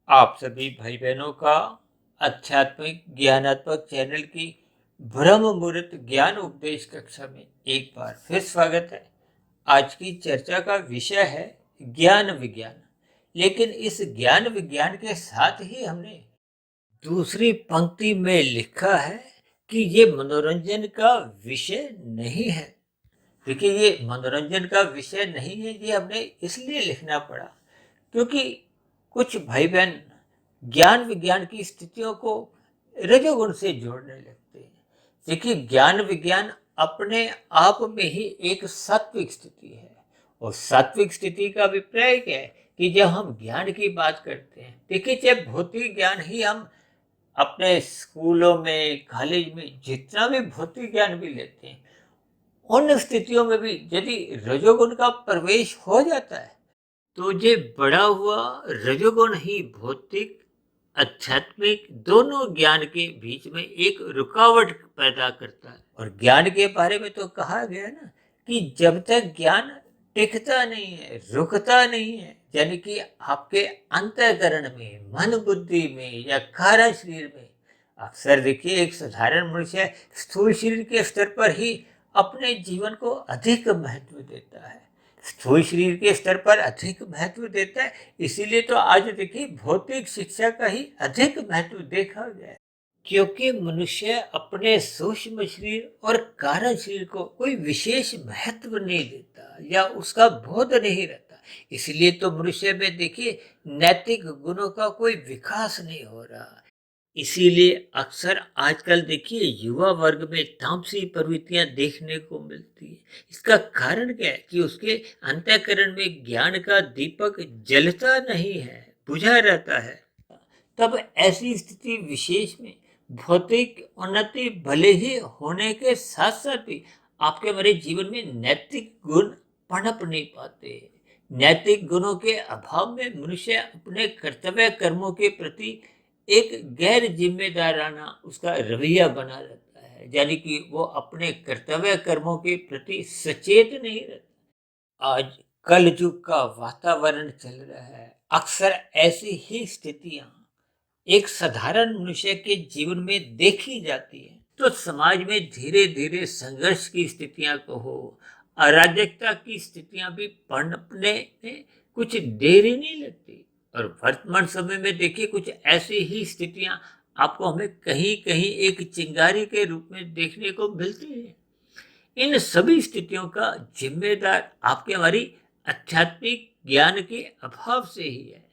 आप सभी भाई बहनों का आध्यात्मिक ज्ञानात्मक चैनल की ब्रह्म मुहूर्त ज्ञान उपदेश कक्षा में एक बार फिर स्वागत है। आज की चर्चा का विषय है ज्ञान विज्ञान। लेकिन इस ज्ञान विज्ञान के साथ ही हमने दूसरी पंक्ति में लिखा है कि ये मनोरंजन का विषय नहीं है। देखिए, ये मनोरंजन का विषय नहीं है, ये हमने इसलिए लिखना पड़ा क्योंकि कुछ भाई बहन ज्ञान विज्ञान की स्थितियों को रजोगुण से जोड़ने लगते हैं। देखिए, ज्ञान विज्ञान अपने आप में ही एक सात्विक स्थिति है। और सात्विक स्थिति का अभिप्राय क्या है कि जब हम ज्ञान की बात करते हैं, देखिए, चाहे भौतिक ज्ञान ही हम अपने स्कूलों में कॉलेज में जितना भी भौतिक ज्ञान भी लेते हैं, उन स्थितियों में भी यदि रजोगुण का प्रवेश हो जाता है तो ये बढ़ा हुआ रजोगुण ही भौतिक आध्यात्मिक दोनों ज्ञान के बीच में एक रुकावट पैदा करता है। और ज्ञान के बारे में तो कहा गया ना कि जब तक ज्ञान टिकता नहीं है, रुकता नहीं है, यानी कि आपके अंतःकरण में, मन बुद्धि में या कारण शरीर में, अक्सर देखिए एक साधारण मनुष्य स्थूल शरीर के स्तर पर ही अपने जीवन को अधिक महत्व देता है, स्थूल शरीर के स्तर पर अधिक महत्व देता है। इसीलिए तो आज देखिए भौतिक शिक्षा का ही अधिक महत्व देखा गया है, क्योंकि मनुष्य अपने सूक्ष्म शरीर और कारण शरीर को कोई विशेष महत्व नहीं देता या उसका बोध नहीं रहता। इसलिए तो मनुष्य में देखिए नैतिक गुणों का कोई विकास नहीं हो रहा। इसीलिए अक्सर आजकल देखिए युवा वर्ग में तामसी प्रवृत्तियां देखने को मिलती है। इसका कारण क्या है कि उसके अंतःकरण में ज्ञान का दीपक जलता नहीं है, बुझा रहता है। तब ऐसी स्थिति विशेष में भौतिक उन्नति भले ही होने के साथ साथ भी आपके हमारे जीवन में नैतिक गुण पनप नहीं पाते। नैतिक गुणों के अभाव में मनुष्य अपने कर्तव्य कर्मों के प्रति एक गैर जिम्मेदाराना उसका रवैया बना रहता है, यानी कि वो अपने कर्तव्य कर्मों के प्रति सचेत नहीं रहता। आज कल युग का वातावरण चल रहा है, अक्सर ऐसी ही स्थितियां एक साधारण मनुष्य के जीवन में देखी जाती है। तो समाज में धीरे धीरे संघर्ष की स्थितियां कहो, अराजकता की स्थितियां भी पनपने में कुछ देरी नहीं लगती। और वर्तमान समय में देखिए कुछ ऐसी ही स्थितियां आपको हमें कहीं कहीं एक चिंगारी के रूप में देखने को मिलती है। इन सभी स्थितियों का जिम्मेदार आपके हमारी आध्यात्मिक ज्ञान के अभाव से ही है।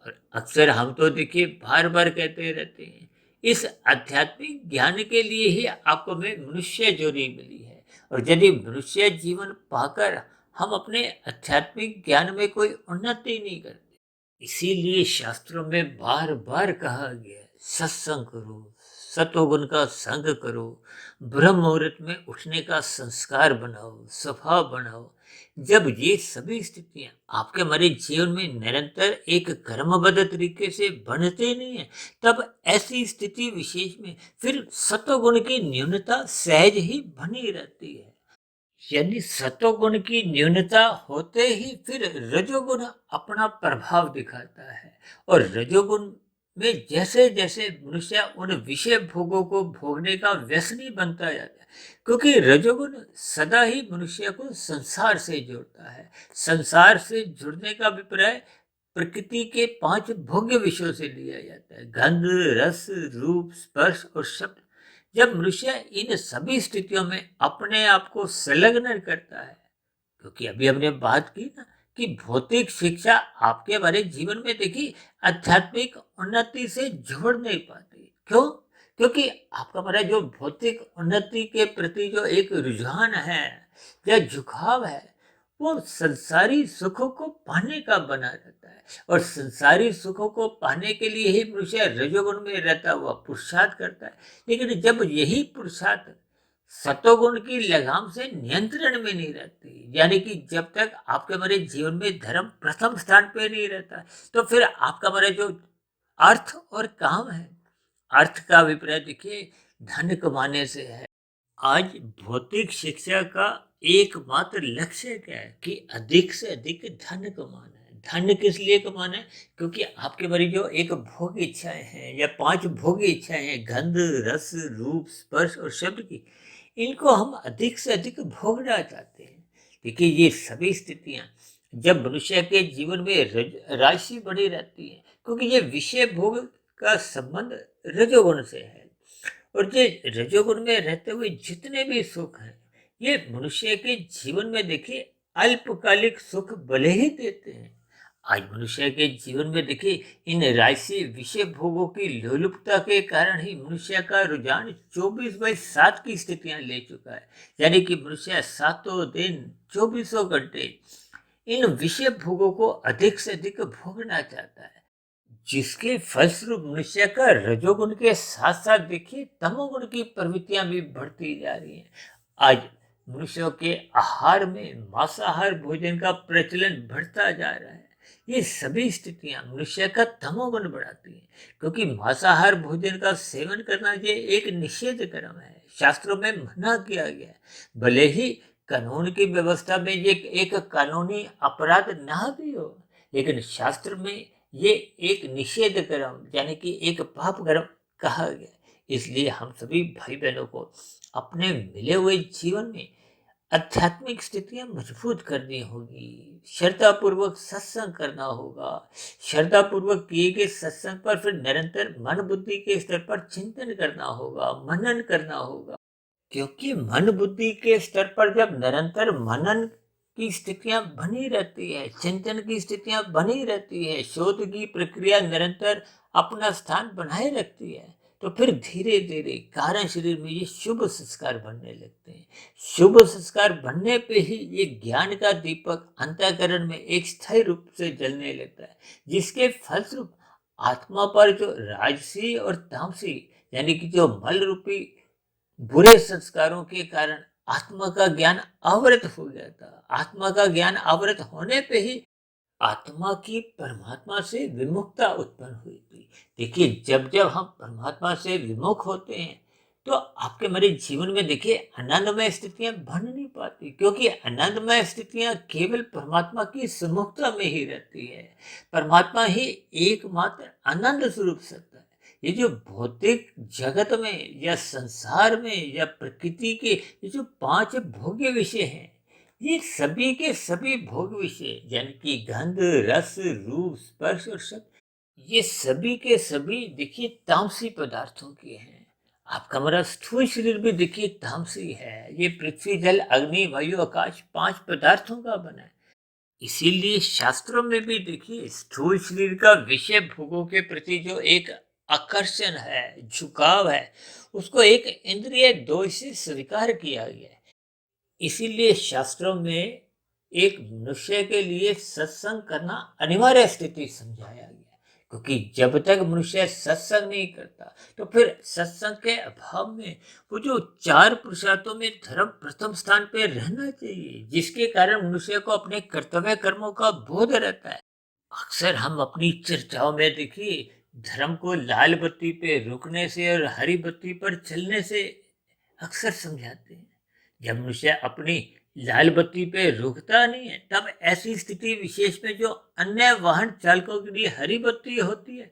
और अक्सर हम तो देखिए बार बार कहते रहते हैं, इस आध्यात्मिक ज्ञान के लिए ही आपको में मनुष्य जोड़ी मिली है। और यदि मनुष्य जीवन पाकर हम अपने आध्यात्मिक ज्ञान में कोई उन्नति नहीं करते, इसीलिए शास्त्रों में बार बार कहा गया है, सत्संग करो, सतोगुण का संग करो, ब्रह्म मुहूर्त में उठने का संस्कार बनाओ, स्वभाव बनाओ। जब ये सभी स्थितियां आपके हमारे जीवन में निरंतर एक कर्मबद्ध तरीके से बनते नहीं है, तब ऐसी स्थिति विशेष में फिर सतोगुण की न्यूनता सहज ही बनी रहती है। यानी सतोगुण की न्यूनता होते ही फिर रजोगुण अपना प्रभाव दिखाता है। और रजोगुण में जैसे जैसे मनुष्य उन विषय भोगों को भोगने का व्यसनी बनता जाता है, क्योंकि रजोगुण सदा ही मनुष्य को संसार से जोड़ता है। संसार से जुड़ने का अभिप्राय प्रकृति के 5 भोग्य विषयों से लिया जाता है, गंध, रस, रूप, स्पर्श और शब्द। जब मनुष्य इन सभी स्थितियों में अपने आप को संलग्न करता है, क्योंकि अभी हमने बात की ना कि भौतिक शिक्षा आपके हमारे जीवन में देखिए आध्यात्मिक उन्नति से जोड़ नहीं पाती। क्यों? क्योंकि आपका हमारा जो भौतिक उन्नति के प्रति जो एक रुझान है या झुकाव है, वो संसारी सुखों को पाने का बना रहता है। और संसारी सुखों को पाने के लिए ही मनुष्य रजोगुण में रहता हुआ पुरुषार्थ करता है। लेकिन जब यही पुरुषार्थ सतोगुण की लगाम से नियंत्रण में नहीं रहती, यानी कि जब तक आपके हमारे जीवन में धर्म प्रथम स्थान पे नहीं रहता, तो फिर आपका हमारा जो अर्थ और काम है, अर्थ का अभिप्राय देखिए धन कमाने से है। आज भौतिक शिक्षा का एकमात्र लक्ष्य क्या है कि अधिक से अधिक धन कमाना है, धन किस लिए कमाना है? क्योंकि आपके हमारी जो एक भोग इच्छाएं हैं या 5 भोग इच्छाएं हैं, गंध, रस, रूप, स्पर्श और शब्द की, इनको हम अधिक से अधिक भोगना चाहते हैं। देखिए ये सभी स्थितियां जब मनुष्य के जीवन में राशि बढ़ी रहती है, क्योंकि ये विषय भोग का संबंध रजोगुण से है। और ये रजोगुण में रहते हुए जितने भी सुख हैं, ये मनुष्य के जीवन में देखिए अल्पकालिक सुख भले ही देते हैं। आज मनुष्य के जीवन में देखिए इन राशि विषय भोगों की लोलुपता के कारण ही मनुष्य का रुझान 24/7 की स्थितियां ले चुका है। यानी कि मनुष्य सातों दिन 24 घंटे इन विषय भोगों को अधिक से अधिक भोगना चाहता है, जिसके फलस्वरूप मनुष्य का रजोगुण के साथ साथ देखिए तमोगुण की प्रवृत्तियां भी बढ़ती जा रही हैं। आज मनुष्यों के आहार में मांसाहार भोजन का प्रचलन बढ़ता जा रहा है। ये सभी स्थितियां मनुष्य का तमोगुण बढ़ाती हैं, क्योंकि मांसाहार भोजन का सेवन करना ये एक निषेध कर्म है, शास्त्रों में मना किया गया है। भले ही कानून की व्यवस्था में ये एक कानूनी अपराध ना भी हो, लेकिन शास्त्र में ये एक निषेध कर्म यानी कि एक पाप कर्म कहा गया। इसलिए हम सभी भाई बहनों को अपने मिले हुए जीवन में आध्यात्मिक स्थितियां मजबूत करनी होगी, श्रद्धा पूर्वक सत्संग करना होगा। श्रद्धा पूर्वक किए गए सत्संग पर फिर निरंतर मन बुद्धि के स्तर पर चिंतन करना होगा, मनन करना होगा। क्योंकि मन बुद्धि के स्तर पर जब निरंतर मनन की स्थितियां बनी रहती है, चिंतन की स्थितियां बनी रहती है, शोध की प्रक्रिया निरंतर अपना स्थान बनाए रखती है, तो फिर धीरे धीरे कारण शरीर में ये शुभ संस्कार बनने लगते हैं। शुभ संस्कार बनने पे ही ये ज्ञान का दीपक अंतःकरण में एक स्थायी रूप से जलने लगता है, जिसके फलस्वरूप आत्मा पर जो राजसी और तामसी यानी कि जो मल रूपी बुरे संस्कारों के कारण आत्मा का ज्ञान आवृत हो गया था। आत्मा का ज्ञान आवृत होने पे ही आत्मा की परमात्मा से विमुखता उत्पन्न हुई थी। देखिए जब जब हम परमात्मा से विमुख होते हैं, तो आपके मेरे जीवन में देखिए आनंदमय स्थितियां बन नहीं पाती, क्योंकि आनंदमय स्थितियां केवल परमात्मा की सुमुखता में ही रहती है। परमात्मा ही एकमात्र आनंद स्वरूप सत्ता है। ये जो भौतिक जगत में या संसार में या प्रकृति के ये जो 5 भोग्य विषय हैं, ये सभी के सभी भोग विषय यानी कि गंध, रस, रूप, स्पर्श और शब्द, ये सभी के सभी देखिए तामसी पदार्थों के हैं। आपका हमारा स्थूल शरीर भी देखिए तामसी है। ये पृथ्वी, जल, अग्नि, वायु, आकाश 5 पदार्थों का बना है। इसीलिए शास्त्रों में भी देखिए स्थूल शरीर का विषय भोगों के प्रति जो एक आकर्षण है, झुकाव है, उसको एक इंद्रिय दोष से स्वीकार किया गया है। इसीलिए शास्त्रों में एक मनुष्य के लिए सत्संग करना अनिवार्य स्थिति समझाया गया है, क्योंकि जब तक मनुष्य सत्संग नहीं करता, तो फिर सत्संग के अभाव में वो जो 4 पुरुषार्थों में धर्म प्रथम स्थान पे रहना चाहिए, जिसके कारण मनुष्य को अपने कर्तव्य कर्मों का बोध रहता है। अक्सर हम अपनी चर्चाओं में देखिए धर्म को लाल बत्ती पे रुकने से और हरी बत्ती पर चलने से अक्सर समझाते हैं। जब मनुष्य अपनी लाल बत्ती पे रुकता नहीं है, तब ऐसी स्थिति विशेष में जो अन्य वाहन चालकों के लिए हरी बत्ती होती है,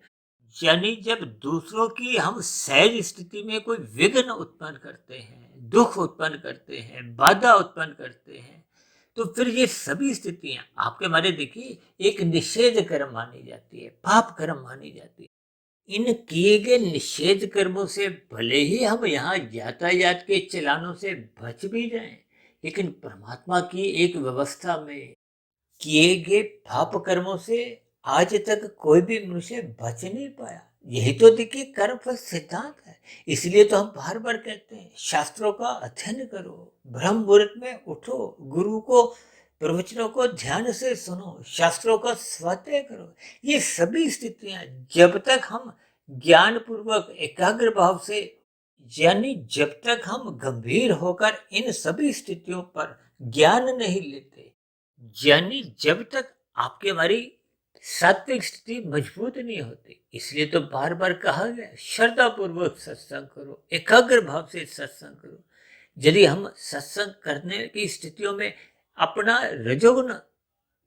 यानी जब दूसरों की हम सहज स्थिति में कोई विघ्न उत्पन्न करते हैं, दुख उत्पन्न करते हैं, बाधा उत्पन्न करते हैं, तो फिर ये सभी स्थितियां आपके हमारे देखिए एक निषेध कर्म मानी जाती है, पाप कर्म मानी जाती है। इन किए गए निषेध कर्मों से भले ही हम यहाँ यातायात के चलानों से बच भी जाएं, लेकिन परमात्मा की एक व्यवस्था में किए गए पाप कर्मों से आज तक कोई भी मनुष्य बच नहीं पाया। यही तो देखिए कर्म फल सिद्धांत है। इसलिए तो हम बार बार कहते हैं शास्त्रों का अध्ययन करो, ब्रह्म मुहूर्त में उठो, गुरु को प्रवचनों को ध्यान से सुनो, शास्त्रों का स्वाध्याय करो। ये सभी स्थितियां जब तक हम ज्ञान पूर्वक एकाग्र भाव से, यानी जब तक हम गंभीर होकर इन सभी स्थितियों पर ज्ञान नहीं लेते, यानी जब तक आपकी हमारी सात्विक स्थिति मजबूत नहीं होती। इसलिए तो बार बार कहा गया श्रद्धा पूर्वक सत्संग करो, एकाग्र भाव से सत्संग करो। यदि हम सत्संग करने की स्थितियों में अपना रजोगुण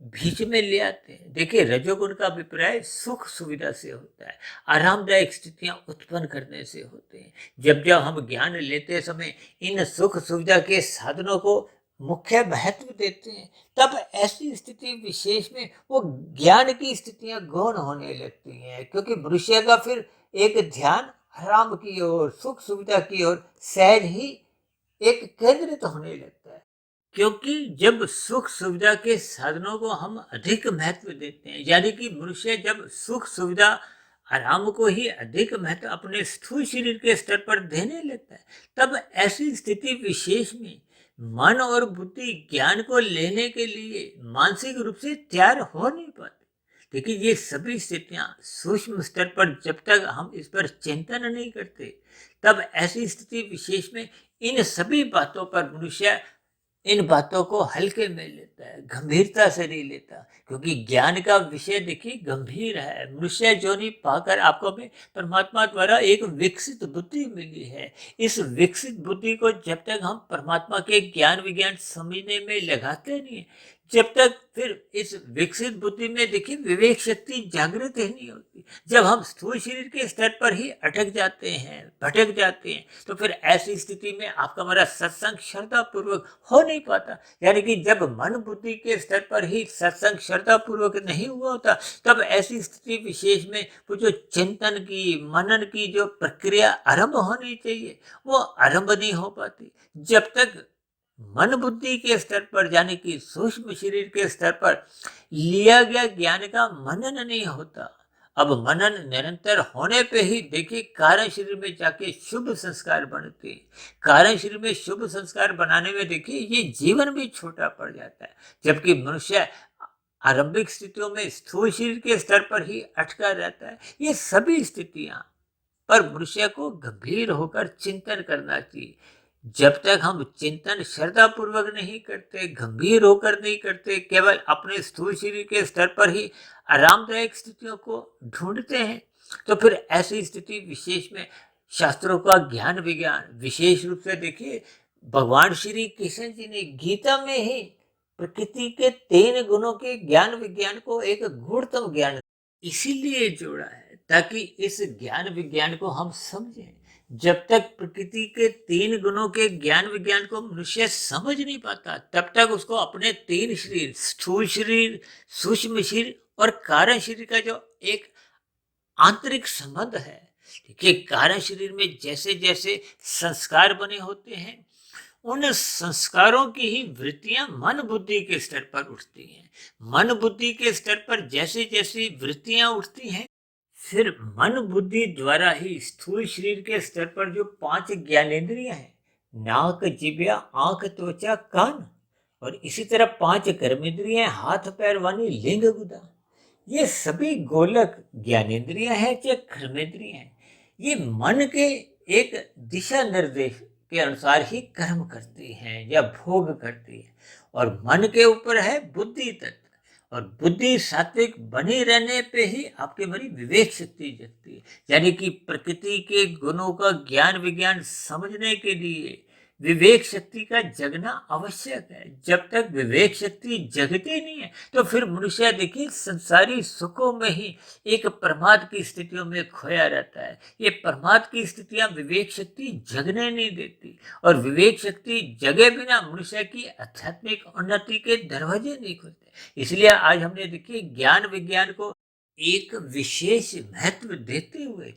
बीच में ले आते हैं। देखिए, रजोगुण का अभिप्राय सुख सुविधा से होता है, आरामदायक स्थितियां उत्पन्न करने से होते हैं। जब जब हम ज्ञान लेते समय इन सुख सुविधा के साधनों को मुख्य महत्व देते हैं, तब ऐसी स्थिति विशेष में वो ज्ञान की स्थितियां गौण होने लगती हैं, क्योंकि मनुष्य का फिर एक ध्यान आराम की ओर, सुख सुविधा की ओर सहज ही एक केंद्रित होने लगता है। क्योंकि जब सुख सुविधा के साधनों को हम अधिक महत्व देते हैं, यानी कि मनुष्य जब सुख सुविधा आराम को ही अधिक महत्व अपने स्थूल शरीर के स्तर पर देने लगता है, तब ऐसी स्थिति विशेष में मन और बुद्धि ज्ञान को लेने के लिए मानसिक रूप से तैयार हो नहीं पाते। देखिए, ये सभी स्थितियां सूक्ष्म स्तर पर जब तक हम इस पर चिंतन नहीं करते, तब ऐसी स्थिति विशेष में इन सभी बातों पर मनुष्य इन बातों को हल्के में लेता है, गंभीरता से नहीं लेता, क्योंकि ज्ञान का विषय देखिए गंभीर है। मनुष्य जोनि पाकर आपको में परमात्मा द्वारा एक विकसित बुद्धि मिली है। इस विकसित बुद्धि को जब तक हम परमात्मा के ज्ञान विज्ञान समझने में लगाते नहीं है, जब तक फिर इस विकसित बुद्धि में देखिए विवेक शक्ति जागृत ही नहीं होती। जब हम स्थूल शरीर के स्तर पर ही अटक जाते हैं, भटक जाते हैं, तो फिर ऐसी स्थिति में आपका हमारा सत्संग श्रद्धा पूर्वक हो नहीं पाता। यानी कि जब मन बुद्धि के स्तर पर ही सत्संग श्रद्धा पूर्वक नहीं हुआ होता, तब ऐसी स्थिति विशेष में वो जो चिंतन की, मनन की जो प्रक्रिया आरंभ होनी चाहिए, वो आरंभ नहीं हो पाती। जब तक मन बुद्धि के स्तर पर, यानी कि सूक्ष्म शरीर के स्तर पर लिया गया ज्ञान का मनन नहीं होता। अब मनन निरंतर होने पे ही देखिए कारण शरीर में जाके शुभ संस्कार बनते हैं। कारण शरीर में शुभ संस्कार बनाने में देखिए ये जीवन भी छोटा पड़ जाता है, जबकि मनुष्य आरंभिक स्थितियों में स्थूल शरीर के स्तर पर ही अटका रहता है। ये सभी स्थितियां पर मनुष्य को गंभीर होकर चिंतन करना चाहिए। जब तक हम चिंतन श्रद्धा पूर्वक नहीं करते, गंभीर होकर नहीं करते, केवल अपने स्थूल शरीर के स्तर पर ही आरामदायक स्थितियों को ढूंढते हैं, तो फिर ऐसी स्थिति विशेष में शास्त्रों का ज्ञान विज्ञान विशेष रूप से देखिए, भगवान श्री कृष्ण जी ने गीता में ही प्रकृति के 3 गुणों के ज्ञान विज्ञान को एक गूढ़तम ज्ञान इसीलिए जोड़ा है, ताकि इस ज्ञान विज्ञान को हम समझें। जब तक प्रकृति के 3 गुणों के ज्ञान विज्ञान को मनुष्य समझ नहीं पाता, तब तक उसको अपने 3 शरीर, स्थूल शरीर, सूक्ष्म शरीर और कारण शरीर का जो एक आंतरिक संबंध है, देखिए कारण शरीर में जैसे जैसे संस्कार बने होते हैं, उन संस्कारों की ही वृत्तियां मन बुद्धि के स्तर पर उठती हैं। मन बुद्धि के स्तर पर जैसे जैसे वृत्तियां उठती हैं, फिर मन बुद्धि द्वारा ही स्थूल शरीर के स्तर पर जो 5 ज्ञानेंद्रियां हैं, नाक, जिह्वा, आंख, त्वचा, कान, और इसी तरह 5 कर्मेंद्रियां, हाथ पैर वाणी, लिंग, गुदा, ये सभी गोलक ज्ञानेंद्रियां हैं चाहे कर्मेंद्रियां हैं। ये मन के एक दिशा निर्देश के अनुसार ही कर्म करती हैं या भोग करती है, और मन के ऊपर है बुद्धि तत्व, और बुद्धि सात्विक बनी रहने पे ही आपके मेरी विवेक शक्ति जगती है। यानी कि प्रकृति के गुणों का ज्ञान विज्ञान समझने के लिए विवेक शक्ति का जगना आवश्यक है। जब तक विवेक शक्ति जगती नहीं है, तो फिर मनुष्य देखिए संसारी सुखों में ही एक प्रमाद की स्थितियों में खोया रहता है। ये प्रमाद की स्थितियां विवेक शक्ति जगने नहीं देती, और विवेक शक्ति जगे बिना मनुष्य की आध्यात्मिक उन्नति के दरवाजे नहीं खुलते। इसलिए आज हमने देखिए ज्ञान विज्ञान को एक विशेष महत्व देते हुए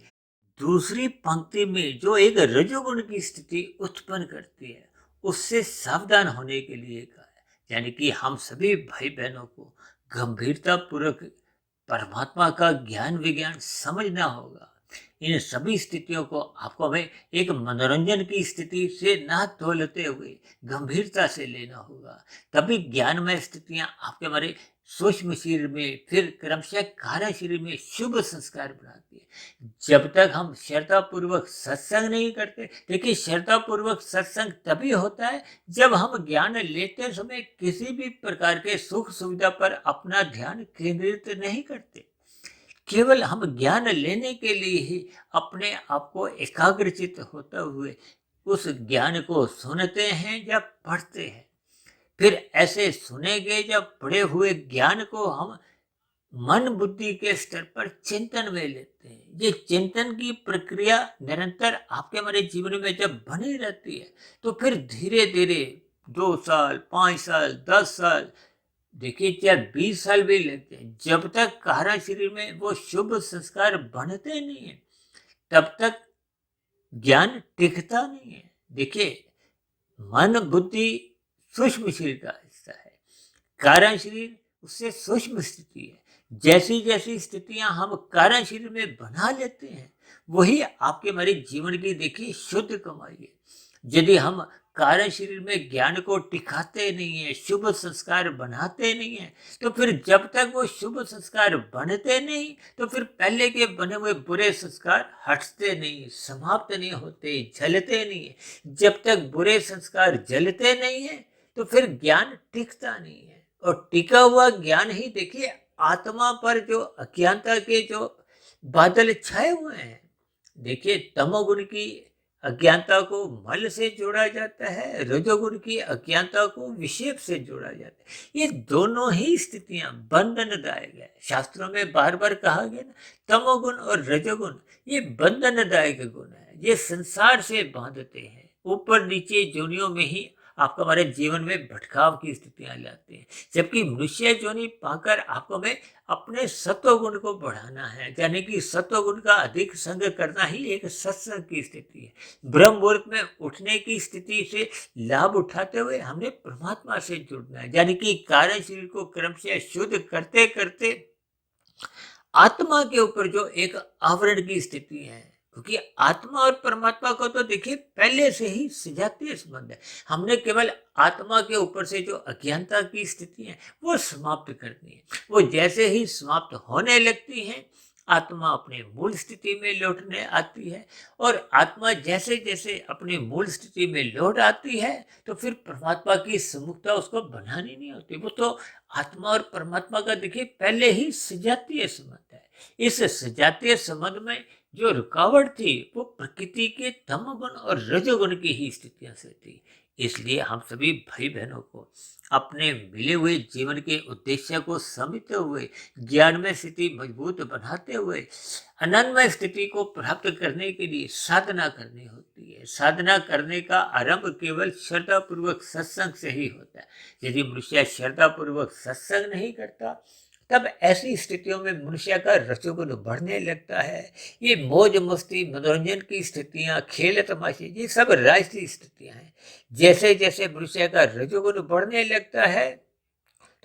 दूसरी पंक्ति में जो एक रजोगुण की स्थिति उत्पन्न करती है, उससे सावधान होने के लिए कहा है। यानी कि हम सभी भाई बहनों को गंभीरता पूर्वक परमात्मा का ज्ञान विज्ञान समझना होगा। इन सभी स्थितियों को आपको हमें एक मनोरंजन की स्थिति से ना तोलते हुए गंभीरता से लेना होगा, तभी ज्ञानमय स्थितियां आपके हमारे सूक्ष्म शरीर में, फिर क्रमशः कारण शरीर में शुभ संस्कार बनाती है। जब तक हम श्रद्धा पूर्वक सत्संग नहीं करते, देखिए श्रद्धा पूर्वक सत्संग तभी होता है जब हम ज्ञान लेते समय किसी भी प्रकार के सुख सुविधा पर अपना ध्यान केंद्रित नहीं करते। केवल हम ज्ञान लेने के लिए ही अपने आप को एकाग्रचित होते हुए उस ज्ञान को सुनते हैं या पढ़ते हैं। फिर ऐसे सुने गए जब पढ़े हुए ज्ञान को हम मन बुद्धि के स्तर पर चिंतन में लेते हैं। ये चिंतन की प्रक्रिया निरंतर आपके हमारे जीवन में जब बनी रहती है, तो फिर धीरे धीरे 2 साल, 5 साल, 10 साल, देखिए चाहे 20 साल भी लगते हैं, जब तक कारा शरीर में वो शुभ संस्कार बनते नहीं है, तब तक ज्ञान टिकता नहीं है। देखिए, मन बुद्धि सूक्ष्म शरीर का हिस्सा है, कारण शरीर उससे सूक्ष्म स्थिति है। जैसी जैसी स्थितियां हम कारण शरीर में बना लेते हैं, वही आपके हमारे जीवन की देखिए शुद्ध कमाई है। यदि हम कारण शरीर में ज्ञान को टिकाते नहीं है, शुभ संस्कार बनाते नहीं है, तो फिर जब तक वो शुभ संस्कार बनते नहीं, तो फिर पहले के बने हुए बुरे संस्कार हटते नहीं, समाप्त नहीं होते, जलते नहीं है। जब तक बुरे संस्कार जलते नहीं है, तो फिर ज्ञान टिकता नहीं है। और टिका हुआ ज्ञान ही देखिए आत्मा पर जो अज्ञानता के जो बादल छाए हुए हैं, देखिए तमोगुण की अज्ञानता को मल से जोड़ा जाता है, रजोगुण की अज्ञानता को विक्षेप से जोड़ा जाता है। ये दोनों ही स्थितियां बंधनदायक है। शास्त्रों में बार बार कहा गया ना, तमोगुण और रजोगुण ये बंधनदायक गुण है, ये संसार से बांधते हैं, ऊपर नीचे जोनियों में ही आपको हमारे जीवन में भटकाव की स्थितियां लाते हैं। जबकि मनुष्य जोनि पाकर आपको में अपने सत्व गुण को बढ़ाना है, यानी कि सत्व गुण का अधिक संग करना ही एक सत्संग की स्थिति है। ब्रह्म मुहूर्त में उठने की स्थिति से लाभ उठाते हुए हमने परमात्मा से जुड़ना है, यानी कि कार्य शरीर को क्रम से शुद्ध करते करते आत्मा के ऊपर जो एक आवरण की स्थिति है, क्योंकि आत्मा और परमात्मा को तो देखिए पहले से ही सजातीय संबंध है। हमने केवल आत्मा के ऊपर से जो अज्ञानता की स्थिति है वो समाप्त करनी है। वो जैसे ही समाप्त होने लगती है, आत्मा अपने मूल स्थिति में लौटने आती है। और आत्मा जैसे जैसे अपनी मूल स्थिति में लौट आती है, तो फिर परमात्मा की सम्मुखता उसको बनानी नहीं होती। वो तो आत्मा और परमात्मा का देखिए पहले ही सजातीय संबंध है। इस सजातीय संबंध में जो रुकावट थी वो प्रकृति के तमोगुण और रजोगुण की ही स्थितियां से थी। इसलिए हम सभी भाई बहनों को अपने मिले हुए जीवन के उद्देश्य को समझते हुए, ज्ञान में स्थिति मजबूत बनाते हुए, आनंदमय स्थिति को प्राप्त करने के लिए साधना करनी होती है। साधना करने का आरंभ केवल श्रद्धा पूर्वक सत्संग से ही होता है। यदि मनुष्य श्रद्धा पूर्वक सत्संग नहीं करता, तब ऐसी स्थितियों में मनुष्य का रजोगुण बढ़ने लगता है। ये मौज मस्ती मनोरंजन की स्थितियां, खेल तमाशे, ये सब राजसी स्थितियां हैं। जैसे जैसे मनुष्य का रजोगुण बढ़ने लगता है,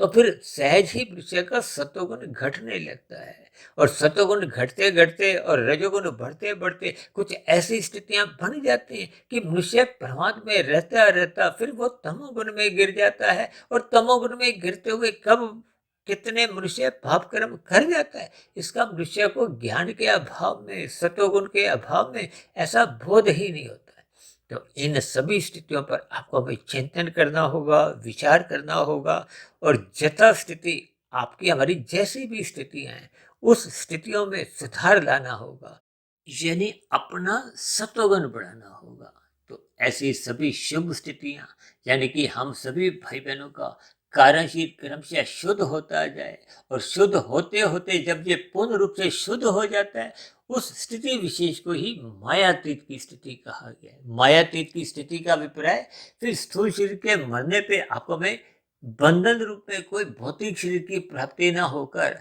तो फिर सहज ही मनुष्य का सत्वगुण घटने लगता है। और सत्वगुण घटते घटते और रजोगुण बढ़ते बढ़ते कुछ ऐसी स्थितियां बन जाती हैं कि मनुष्य परमात्मा में रहता रहता फिर वो तमोगुण में गिर जाता है। और तमोगुण में गिरते हुए कब कितने मनुष्य पाप कर्म कर जाता है, इसका मनुष्य को ज्ञान के अभाव में, सत्वगुण के अभाव में ऐसा बोध ही नहीं होता है। तो इन सभी स्थितियों पर आपको भाई चिंतन करना होगा, विचार करना होगा। और जथा स्थिति आपकी हमारी जैसी भी स्थितियां हैं, उस स्थितियों में सुधार लाना होगा, यानी अपना सत्वगुण बढ़ाना होगा। तो ऐसी सभी शुभ स्थितियां, यानी कि हम सभी भाई बहनों का कार्यशील क्रमशः शुद्ध होता जाए। और शुद्ध होते होते जब ये पूर्ण रूप से शुद्ध हो जाता है, उस स्थिति विशेष को ही मायातीत की स्थिति कहा गया है। मायातीत की स्थिति का अभिप्राय फिर स्थूल शरीर के मरने पे आपको में बंधन रूप में कोई भौतिक शरीर की प्राप्ति न होकर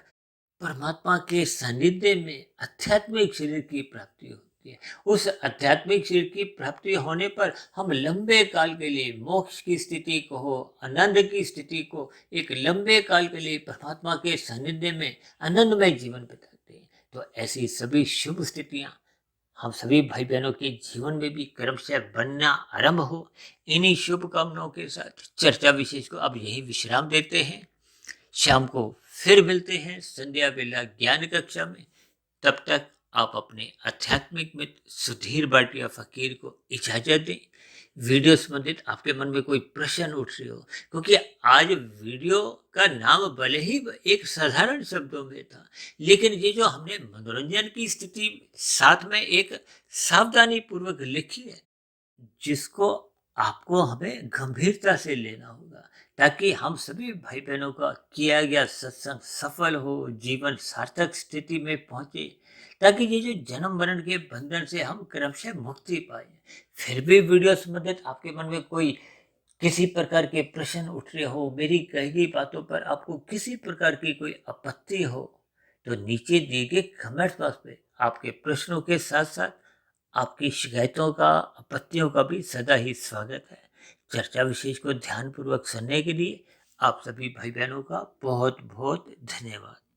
परमात्मा के सानिध्य में आध्यात्मिक शरीर की प्राप्ति होती है। उस आध्यात्मिक शरीर की प्राप्ति होने पर हम लंबे काल के लिए मोक्ष की स्थिति को हो, आनंद की स्थिति को एक लंबे काल के लिए परमात्मा के सानिध्य में आनंदमय जीवन बिताते हैं। तो ऐसी सभी शुभ स्थितियां हम सभी भाई बहनों के जीवन में भी क्रमशः बनना आरंभ हो। इन्हीं शुभकामनाओं के साथ चर्चा विशेष को अब यही विश्राम देते हैं। शाम को फिर मिलते हैं संध्या बेला ज्ञान कक्षा में। तब तक आप अपने आध्यात्मिक मित्र सुधीर भाटिया फकीर को इजाजत दें। वीडियो संबंधित आपके मन में कोई प्रश्न उठ रही हो, क्योंकि आज वीडियो का नाम भले ही एक साधारण शब्दों में था, लेकिन ये जो हमने मनोरंजन की स्थिति साथ में एक सावधानी पूर्वक लिखी है, जिसको आपको हमें गंभीरता से लेना होगा, ताकि हम सभी भाई बहनों का किया गया सत्संग सफल हो, जीवन सार्थक स्थिति में पहुंचे, ताकि ये जो जन्म मरण के बंधन से हम क्रमशः मुक्ति पाए। फिर भी वीडियो संबंधित आपके मन में कोई किसी प्रकार के प्रश्न उठ रहे हो, मेरी कही गई बातों पर आपको किसी प्रकार की कोई आपत्ति हो, तो नीचे दिए गए कमेंट बॉक्स पे आपके प्रश्नों के साथ साथ आपकी शिकायतों का, आपत्तियों का भी सदा ही स्वागत है। चर्चा विशेष को ध्यानपूर्वक सुनने के लिए आप सभी भाई बहनों का बहुत बहुत धन्यवाद।